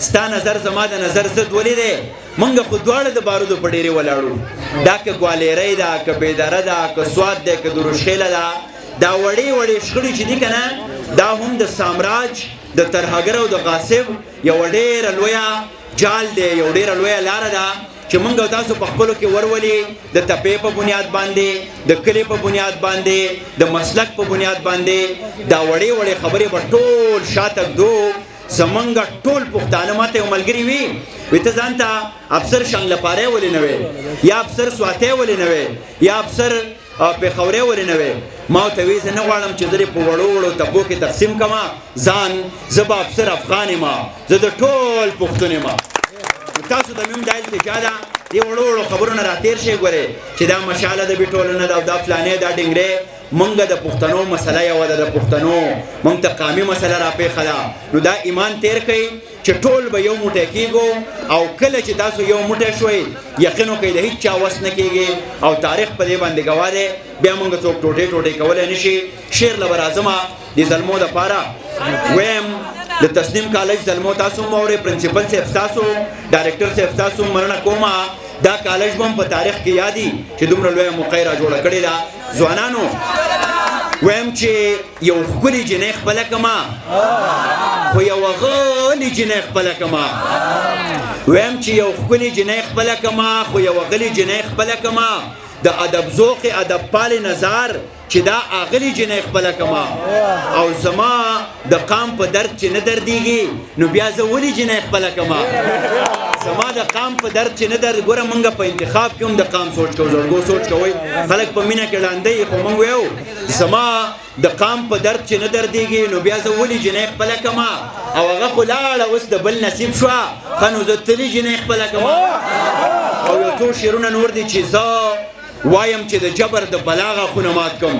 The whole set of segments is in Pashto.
ستا نظر زما د نظر ضد ولې دی مونږ خو دواړه د بارودو په ډیرې ولاړو دا که ګوالیرۍ ده که بیدره ده که سوات دی که دروشخیله ده دا وړې وړې شخړې چې دي که نه دا هم د سامراج د ترهګر او د غاصب یوه ډېره لویه جال دی یو ډېره لویه لاره ده چې مونږ او تاسو په خپلو کې ورولي د تپې په بنیاد باندې د کلي په بنیاد باندې د مسلک په بنیاد باندې دا وړې وړې خبرې به ټول شاته ږدو زمونږ ټول پښتانه ماته یو ملګري وي ته ځان ته افسر شنګلپاری ولې نه وې یا افسر سواتی ولې نه وې یا افسر پېښورۍ ولې نه وې ما ورته وایي زه نه غواړم چې زه دې په وړو وړو تپو کې تقسیم کړمه ځان زه به افسر افغان یم زه د ټول پښتون یم تاسو ته مې هم دا التجا ده دې وړو وړو خبرو نه راتېر شئ ګورئ چې دا مشاله د بیټولنه ده او دا فلانې دا ډنګرې مونږ د پښتنو مسله یوه ده د پښتنو مونږ ته قامي مسله راپېښه ده نو دا ایمان تیر کړئ چې ټول به یو موټی کېږو او کله چې تاسو یو موټی شوئ یقین وکړئ د هېڅ چا وس نه کېږي او تاریخ په دې باندې ګواه دی بیا مونږ څوک ټوټې ټوټې کولی نه شي شعر له به راځمه د زلمو دپاره ویم د تسنیم کالج زلمو تاسو هم اورئ پرنسپل صاحب ستاسو ډایرکټر صاحب ستاسو مننه کومه دا کالج به هم په تاریخ کې یادي چې دومره لویه موقع را جوړه کړې ده ځوانانو ویم چې یو ښکلې جنۍ خپله کړمه خو یوه غلې جنۍ خپله کړمه ویم چې یو ښکلې جنۍ خپله کړمه خو یوه غلې جنۍ خپله کړمه د ادب ذوق ادب پال نظر چې دا اغلی جنۍ خپله کړمه او زما د قام په درد چې نه دردېږي نو بیا زه ولې جنۍ خپله کړمه زما د قام په درد چې نه درد ګوره مونږ په انتخاب کې هم د قام سوچ کوو زړګو سوچ کوئ خلک په مینه کې ړانده خو مونږ ویو زما د قام په درد چې نه دردېږي نو بیا زه ولې جنۍ خپله کړمه او هغه خو لاړه اوس د بل نصیب شوه ښه نو زه تلې جنۍ خپله کړمه او یو څو شعرونه نور دي چې زه وایم چې د جبر د بلاغه خونه مات کم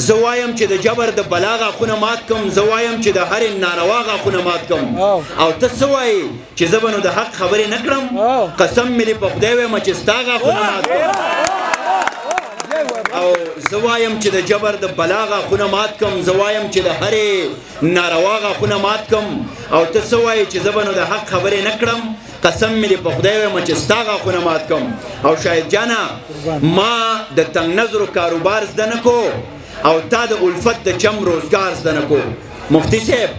زه وایم چې د جبر د بلاغه خونه مات کم زه وایم چې د هر نارواغه خونه مات کم او ته څه وایې چې زه به نو د حق خبرې نه کړم قسم مې دې په خدای وایم چې ستا هغه خونه مات کم او زه وایم چې د جبر د بلاغه خونه مات کم زه وایم چې د هرې نارواغه خونه مات کم او ته څه وایې چې زه به نو د حق خبرې نه کړم قسم مې دې په خدای وایم چې ستا غاښونه مات کړم او شاهد جانه ما د تنګ نظرو کاروبار زده نه کو او تا د الفت د چم روزګار زده نه کو مفتی صاحب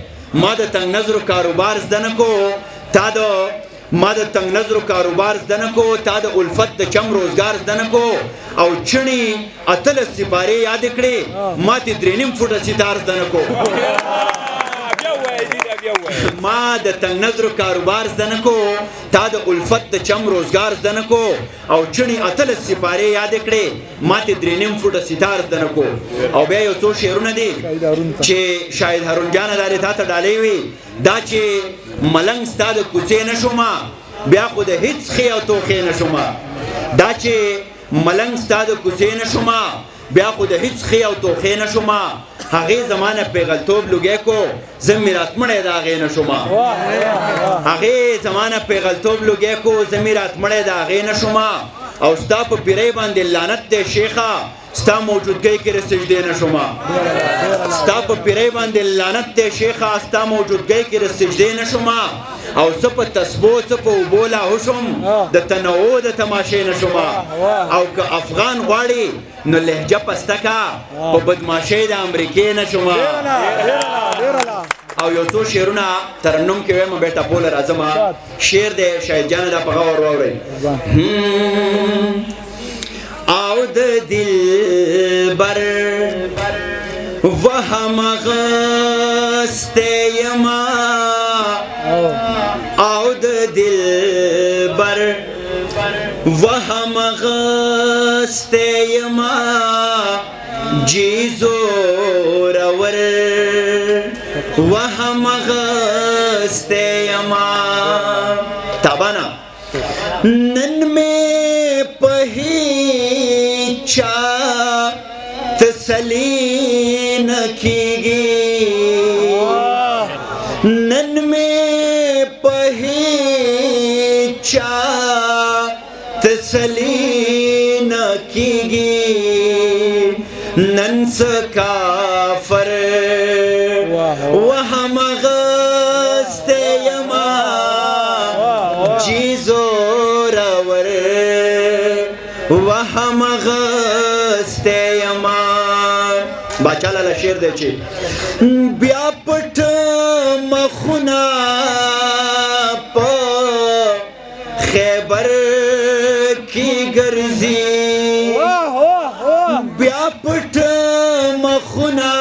ما د تنګ نظرو کاروبار زده نه کو تا د ما د تنګ نظرو کاروبار زده نه کو تا د الفت د چم روزګار زده نه کو او چڼې 18 سپارې یاد کړې ما ته 3.5 فوټه ستار زده نه کو ما د تنګ نظرو کاروبار زده نه کو تا د الفت د چم روزګار زده نه کو او چڼې 18 سپارې یاد کړې ما ته 3.5 فوټه ستار زده نه کو او بیا یو څو شعرونه دي چې شاهد هارون جانه دا تا ته ډالۍ وي دا چې ملنګ ستا د کوڅې نه شومه بیا خو د هېڅ ښې او توښې نه شومه دا چې ملنګ ستا د کوڅې نه شومه بیا خو د هېڅ ښې او توښې نه شومه هغې زما نه پیغلتوب لوګی کو زه میراتمړی د هغې نه شومه هغې زما نه پیغلتوب لوګی کو زه میراتمړی د هغې نه شومه او ستا په پیرۍ باندې لعنت دی شیخه ستا موجودګۍ کې رسجدې نه شومه ستا په پیرۍ باندې لعنت دی شیخه ستا موجودګۍ کې رسجدې نه شومه او څه په تسبو څه په اوبو لاهو شوم د تنوع د تماشې نه شومه او که افغان غواړي نو لهجه پسته که په بدماشۍ د امریکې نه شومه او یو څو شعرونه ترنم کې وایم بیا ټپوله راځمه شعر دی شاهد جانه دا په غور واورئ او د دلبر وهم غسته یما او د دلبر وهم غسته یما جی زورور وهم غسته یما تابانا نن میں پہیچا تسلی نکیگی نن میں پہیچا تسلی نکیگی نن سکافر وہم غست یما وهم غسته یما باچا لاله شعر دی چې بیا پټ مخونه په خیبر کی ګرځي بیا پټ مخونه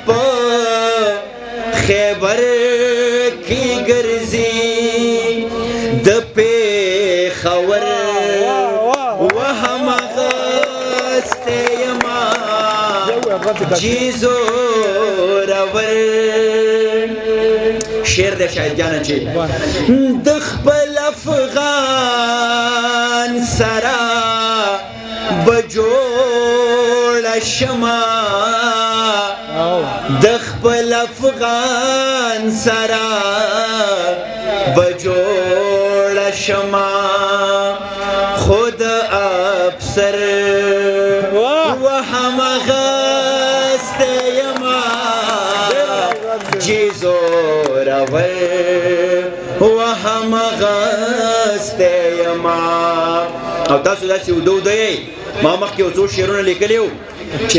په خیبر کی ګرځي د پیښور وهم غسته یما جی زورور شعر د شاهد جان چې د خپل افغان سره بجوړ شما د خپل افغان سره بجوړ شما خود افسر وهم غسته یما جی زورور وهم غسته یما او تاسو داسې ودو دی ما مخکې یو څو شعرونه لیکلي وو چې